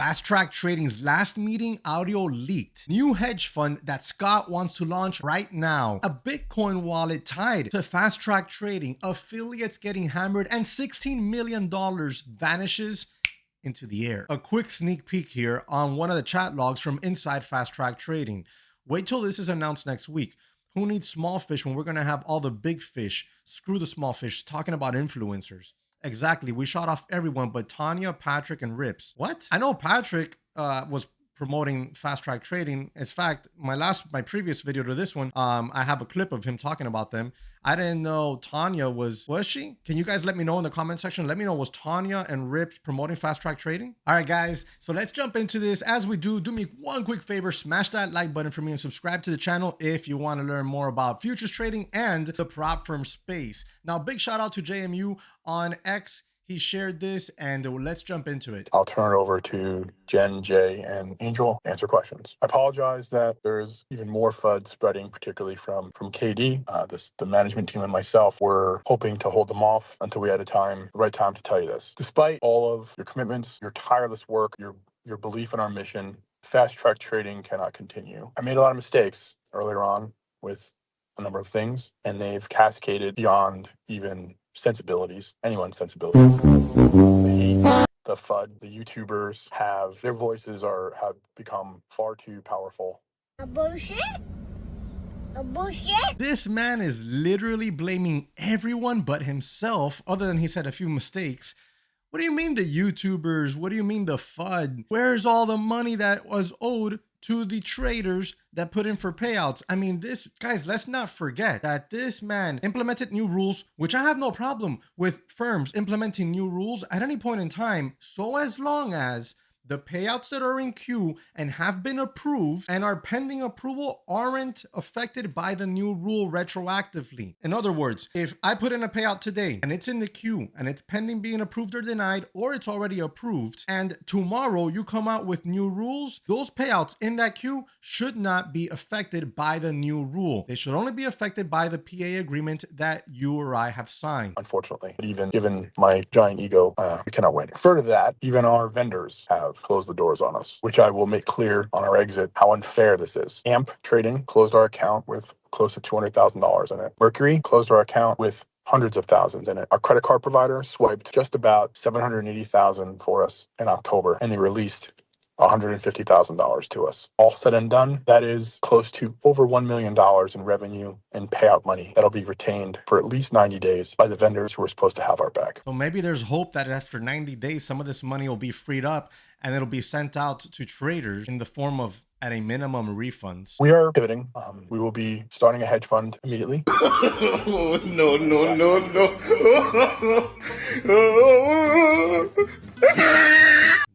FastTrack Trading's last meeting audio leaked. New hedge fund that Scott wants to launch right now. A Bitcoin wallet tied to FastTrack Trading. Affiliates getting hammered and $16 million vanishes into the air. A quick sneak peek here on one of the chat logs from inside FastTrack Trading. Wait till this is announced next week. Who needs small fish when we're going to have all the big fish? Screw the small fish, talking about influencers. Exactly. We shot off everyone but Tanya, Patrick, and Rips. What? I know Patrick was promoting FastTrack Trading. In fact, my previous video to this one, I have a clip of him talking about them. I didn't know Tanya was she? Can you guys let me know in the comment section? Let me know, was Tanya and Rips promoting FastTrack Trading? All right, guys, so let's jump into this. As we do me one quick favor, smash that like button for me and subscribe to the channel if you want to learn more about futures trading and the prop firm space. Now, big shout out to JesseW on X. He shared this, and let's jump into it. I'll turn it over to Jen, Jay, and Angel to answer questions. I apologize that there's even more FUD spreading, particularly from KD. The management team and myself were hoping to hold them off until we had the right time to tell you this. Despite all of your commitments, your tireless work, your belief in our mission, FastTrack Trading cannot continue. I made a lot of mistakes earlier on with a number of things, and they've cascaded beyond even anyone's sensibilities. The FUD, the YouTubers their voices have become far too powerful. A bullshit? This man is literally blaming everyone but himself, other than he said a few mistakes. What do you mean the YouTubers? What do you mean the FUD? Where's all the money that was owed to the traders that put in for payouts? I mean, guys, let's not forget that this man implemented new rules, which I have no problem with firms implementing new rules at any point in time, so as long as the payouts that are in queue and have been approved and are pending approval aren't affected by the new rule retroactively. In other words, if I put in a payout today and it's in the queue and it's pending being approved or denied, or it's already approved, and tomorrow you come out with new rules, those payouts in that queue should not be affected by the new rule. They should only be affected by the PA agreement that you or I have signed. Unfortunately, but even given my giant ego, we cannot win. Further to that, even our vendors have closed the doors on us, which I will make clear on our exit how unfair this is. AMP Trading closed our account with close to $200,000 in it. Mercury closed our account with hundreds of thousands in it. Our credit card provider swiped just about $780,000 for us in October, and they released $150,000 to us. All said and done, that is close to over $1 million in revenue and payout money that'll be retained for at least 90 days by the vendors who are supposed to have our back. So maybe there's hope that after 90 days, some of this money will be freed up and it'll be sent out to traders in the form of, at a minimum, refunds. We are pivoting. We will be starting a hedge fund immediately. No.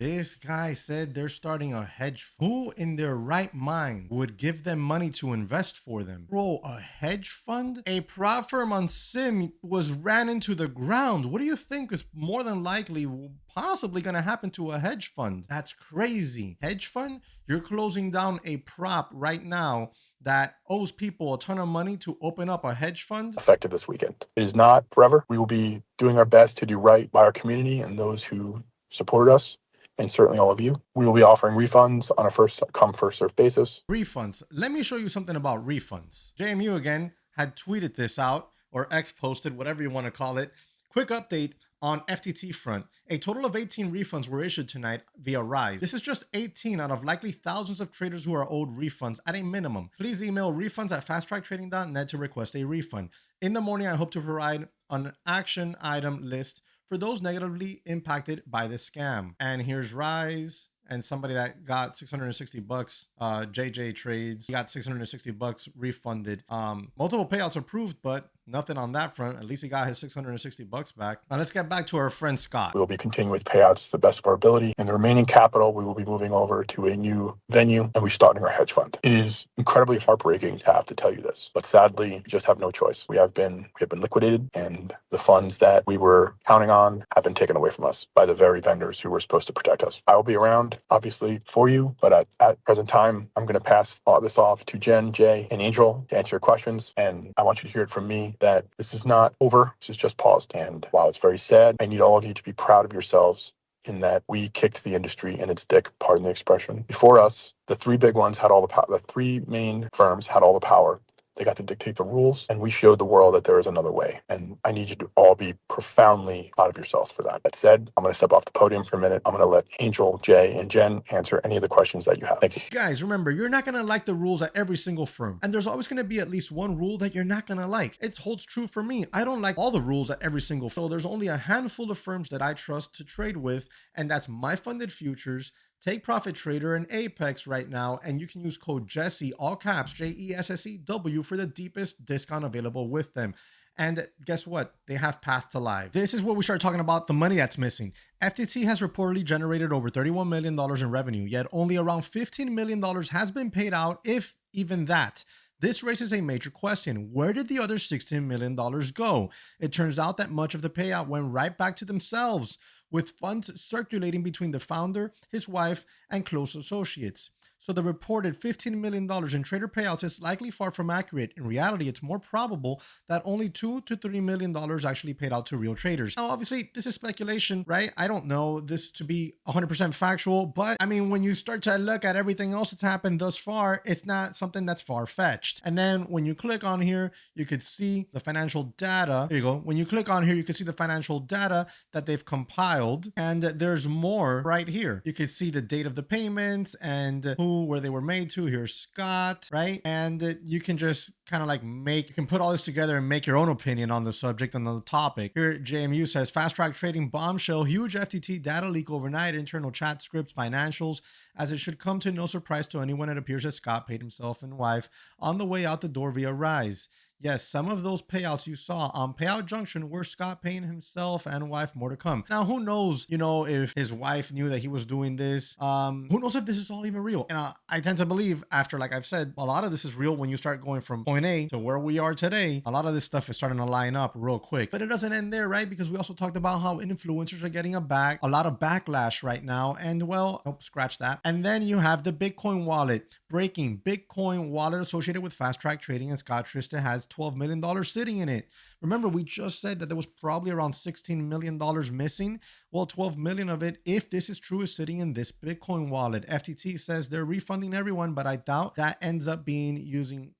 This guy said they're starting a hedge fund. Who in their right mind would give them money to invest for them? Bro, a hedge fund? A prop firm on Sim ran into the ground. What do you think is more than likely possibly going to happen to a hedge fund? That's crazy. Hedge fund? You're closing down a prop right now that owes people a ton of money to open up a hedge fund? Effective this weekend. It is not forever. We will be doing our best to do right by our community and those who supported us, and certainly all of you. We will be offering refunds on a first come, first served basis. Refunds. Let me show you something about refunds. JesseW again had tweeted this out, or X posted, whatever you want to call it. Quick update on FTT front. A total of 18 refunds were issued tonight via Rise. This is just 18 out of likely thousands of traders who are owed refunds at a minimum. Please email refunds@fasttracktrading.net to request a refund. In the morning, I hope to provide an action item list for those negatively impacted by this scam. And here's Rise and somebody that got 660 bucks, JJ Trades, he got 660 bucks refunded. Multiple payouts approved, but nothing on that front. At least he got his 660 bucks back. Now let's get back to our friend Scott. We will be continuing with payouts to the best of our ability. And the remaining capital, we will be moving over to a new venue, and we're starting our hedge fund. It is incredibly heartbreaking to have to tell you this, but sadly, we just have no choice. We have been liquidated, and the funds that we were counting on have been taken away from us by the very vendors who were supposed to protect us. I will be around, obviously, for you, but at present time, I'm going to pass this off to Jen, Jay, and Angel to answer your questions. And I want you to hear it from me that this is not over. This is just paused. And while it's very sad, I need all of you to be proud of yourselves in that we kicked the industry in its dick, pardon the expression. Before us, the three big ones had all the power. The three main firms had all the power. They got to dictate the rules, and we showed the world that there is another way. And I need you to all be profoundly proud of yourselves for that. That said, I'm going to step off the podium for a minute. I'm going to let Angel, Jay, and Jen answer any of the questions that you have. Thank you. Guys, remember, you're not going to like the rules at every single firm. And there's always going to be at least one rule that you're not going to like. It holds true for me. I don't like all the rules at every single firm. So there's only a handful of firms that I trust to trade with, and that's My Funded Futures, Take Profit Trader, and Apex right now, and you can use code Jesse, all caps, JESSEW, for the deepest discount available with them. And guess what? They have Path to Live. This is where we start talking about the money that's missing. FTT has reportedly generated over $31 million in revenue, yet only around $15 million has been paid out, if even that. This raises a major question. Where did the other $16 million go? It turns out that much of the payout went right back to themselves, with funds circulating between the founder, his wife, and close associates. So the reported $15 million in trader payouts is likely far from accurate. In reality, it's more probable that only $2 to $3 million actually paid out to real traders. Now, obviously, this is speculation, right? I don't know this to be 100% factual, but I mean, when you start to look at everything else that's happened thus far, it's not something that's far-fetched. And then when you click on here, you could see the financial data. There you go. When you click on here, you can see the financial data that they've compiled, and there's more right here. You can see the date of the payments and where they were made to. Here's Scott, right? And you can just kind of like you can put all this together and make your own opinion on the subject and on the topic. Here, JMU says, FastTrack Trading bombshell, huge FTT data leak overnight, internal chat scripts, financials. As it should come to no surprise to anyone, it appears that Scott paid himself and wife on the way out the door via Rise. Yes, some of those payouts you saw on Payout Junction were Scott paying himself and wife. More to come. Now, who knows, if his wife knew that he was doing this? Who knows if this is all even real? And I tend to believe, after, like I've said, a lot of this is real when you start going from point A to where we are today. A lot of this stuff is starting to line up real quick. But it doesn't end there, right? Because we also talked about how influencers are getting a lot of backlash right now. And well, scratch that. And then you have the Bitcoin wallet. Breaking: Bitcoin wallet associated with FastTrack Trading and Scott Tristan has $12 million sitting in it. Remember, we just said that there was probably around $16 million missing. Well, 12 million of it, if this is true, is sitting in this Bitcoin wallet. FTT says they're refunding everyone, but I doubt that ends up using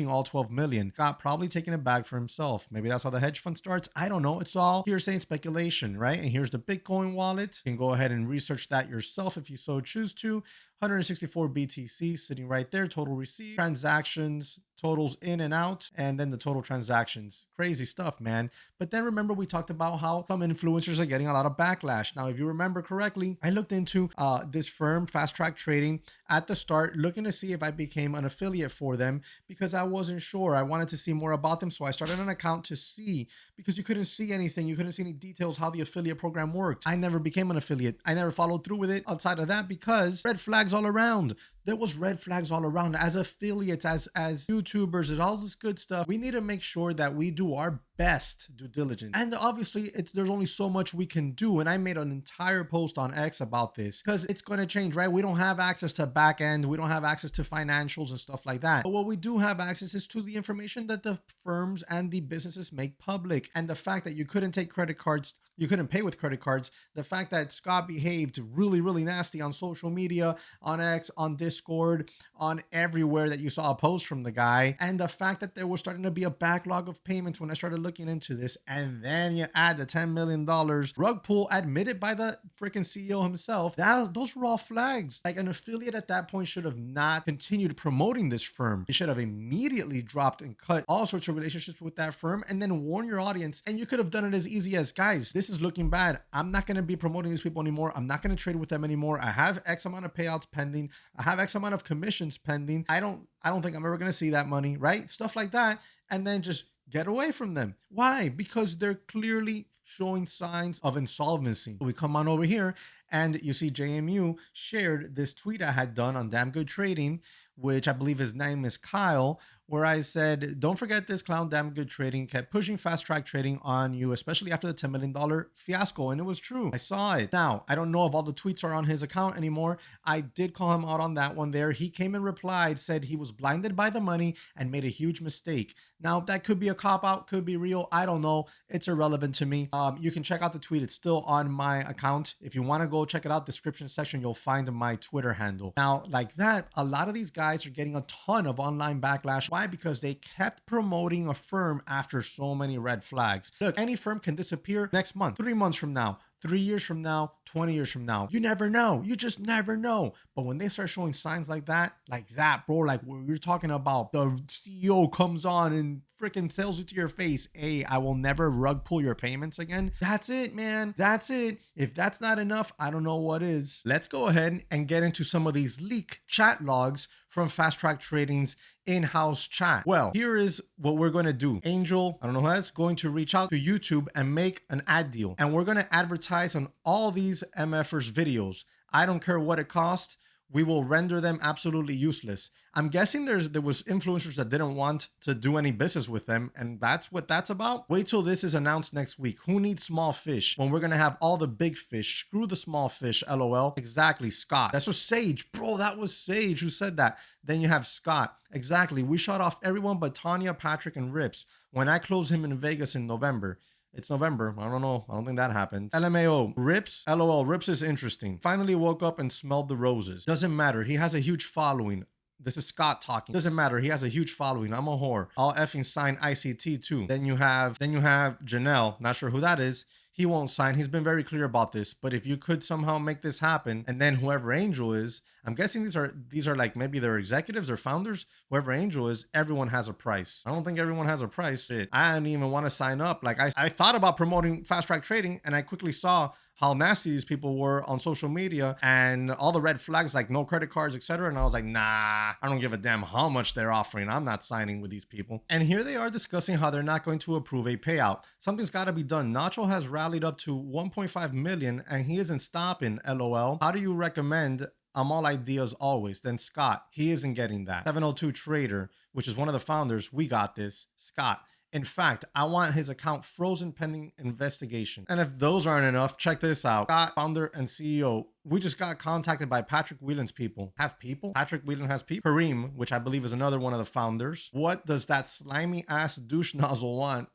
all 12 million. Scott probably taking it back for himself. Maybe that's how the hedge fund starts. I don't know. It's all hearsay and speculation, right? And here's the Bitcoin wallet. You can go ahead and research that yourself if you so choose to. 164 BTC sitting right there. Total received, transactions, totals in and out, and then the total transactions. Crazy stuff, man. But then remember, we talked about how some influencers are getting a lot of backlash. Now, if you remember correctly, I looked into this firm, FastTrack Trading, at the start, looking to see if I became an affiliate for them because I wasn't sure. I wanted to see more about them, so I started an account to see, because you couldn't see anything. You couldn't see any details how the affiliate program worked. I never became an affiliate. I never followed through with it outside of that because red flags all around. There was red flags all around. As affiliates, as YouTubers, and all this good stuff, we need to make sure that we do our best due diligence. And obviously, there's only so much we can do. And I made an entire post on X about this because it's going to change, right? We don't have access to back end. We don't have access to financials and stuff like that. But what we do have access is to the information that the firms and the businesses make public. And the fact that you couldn't take credit cards, you couldn't pay with credit cards, the fact that Scott behaved really, really nasty on social media, on X, on Discord, on everywhere that you saw a post from the guy, and the fact that there was starting to be a backlog of payments when I started looking into this, and then you add the $10 million rug pull admitted by the freaking CEO himself, those were all flags. Like, an affiliate at that point should have not continued promoting this firm. They should have immediately dropped and cut all sorts of relationships with that firm and then warn your audience. And you could have done it as easy as, guys, this is looking bad. I'm not going to be promoting these people anymore. I'm not going to trade with them anymore. I have X amount of payouts pending. I have X amount of commissions pending. I don't think I'm ever going to see that money, right? Stuff like that. And then just get away from them. Why? Because they're clearly showing signs of insolvency. We come on over here And you see JMU shared this tweet I had done on Damn Good Trading, which I believe his name is Kyle, where I said, don't forget this clown Damn Good Trading kept pushing FastTrack Trading on you, especially after the $10 million fiasco. And it was true. I saw it. Now, I don't know if all the tweets are on his account anymore. I did call him out on that one there. He came and replied, said he was blinded by the money and made a huge mistake. Now, that could be a cop-out, could be real. I don't know. It's irrelevant to me. You can check out the tweet. It's still on my account. If you want to go check it out, description section, you'll find my Twitter handle. Now, like that, a lot of these guys are getting a ton of online backlash. Why? Because they kept promoting a firm after so many red flags. Look, any firm can disappear next month, 3 months from now, 3 years from now, 20 years from now. You never know. You just never know. But when they start showing signs like that, bro, like you're talking about, the CEO comes on and freaking tells you to your face, hey, I will never rug pull your payments again. That's it, man. That's it. If that's not enough, I don't know what is. Let's go ahead and get into some of these leak chat logs from FastTrack Trading's in-house chat. Well, here is what we're going to do. Angel, I don't know who that's going to reach out to YouTube and make an ad deal. And we're going to advertise on all these MFers videos. I don't care what it costs. We will render them absolutely useless. I'm guessing there was influencers that didn't want to do any business with them, and that's what that's about. Wait till this is announced next week. Who needs small fish when we're gonna have all the big fish? Screw the small fish, LOL. Exactly, Scott. That's what Sage, bro, that was Sage who said that. Then you have Scott. Exactly, we shut off everyone but Tanya, Patrick, and Rips when I close him in Vegas in November. It's November. I don't know. I don't think that happened. LMAO. Rips. LOL. Rips is interesting. Finally woke up and smelled the roses. Doesn't matter. He has a huge following. This is Scott talking. Doesn't matter. He has a huge following. I'm a whore. I'll effing sign ICT too. Then you have Janelle. Not sure who that is. He won't sign. He's been very clear about this. But if you could somehow make this happen, and then whoever Angel is, I'm guessing these are like maybe their executives or founders. Whoever Angel is, everyone has a price. I don't think everyone has a price. Shit. I didn't even want to sign up. Like I thought about promoting FastTrack Trading, and I quickly saw how nasty these people were on social media and all the red flags, like no credit cards, etc. And I was like, nah, I don't give a damn how much they're offering. I'm not signing with these people. And here they are discussing how they're not going to approve a payout. Something's got to be done. Nacho has rallied up to 1.5 million and he isn't stopping, LOL. How do you recommend? I'm all ideas always. Then Scott, he isn't getting that. 702 Trader, which is one of the founders, we got this. Scott. In fact, I want his account frozen pending investigation. And if those aren't enough, check this out. Scott, founder and CEO, we just got contacted by Patrick Whelan's people. Have people? Patrick Whelan has people? Kareem, which I believe is another one of the founders. What does that slimy ass douche nozzle want?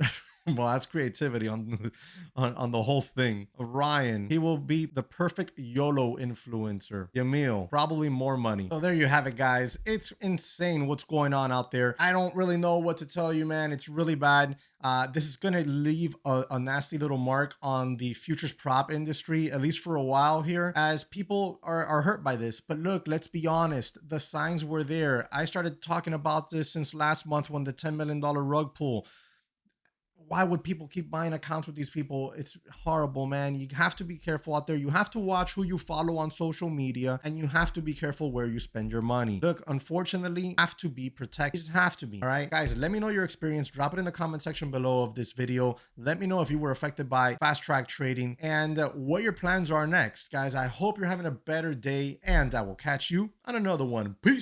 Well, that's creativity on the whole thing. Ryan, he will be the perfect YOLO influencer. Yamil, probably more money. So there you have it, guys. It's insane what's going on out there. I don't really know what to tell you, man. It's really bad. This is going to leave a nasty little mark on the futures prop industry, at least for a while here, as people are hurt by this. But look, let's be honest. The signs were there. I started talking about this since last month when the $10 million rug pull. Why would people keep buying accounts with these people? It's horrible, man. You have to be careful out there. You have to watch who you follow on social media, and you have to be careful where you spend your money. Look, unfortunately, you have to be protected. You just have to be. All right, guys, let me know your experience. Drop it in the comment section below of this video. Let me know if you were affected by FastTrack Trading and what your plans are next. Guys, I hope you're having a better day, and I will catch you on another one. Peace.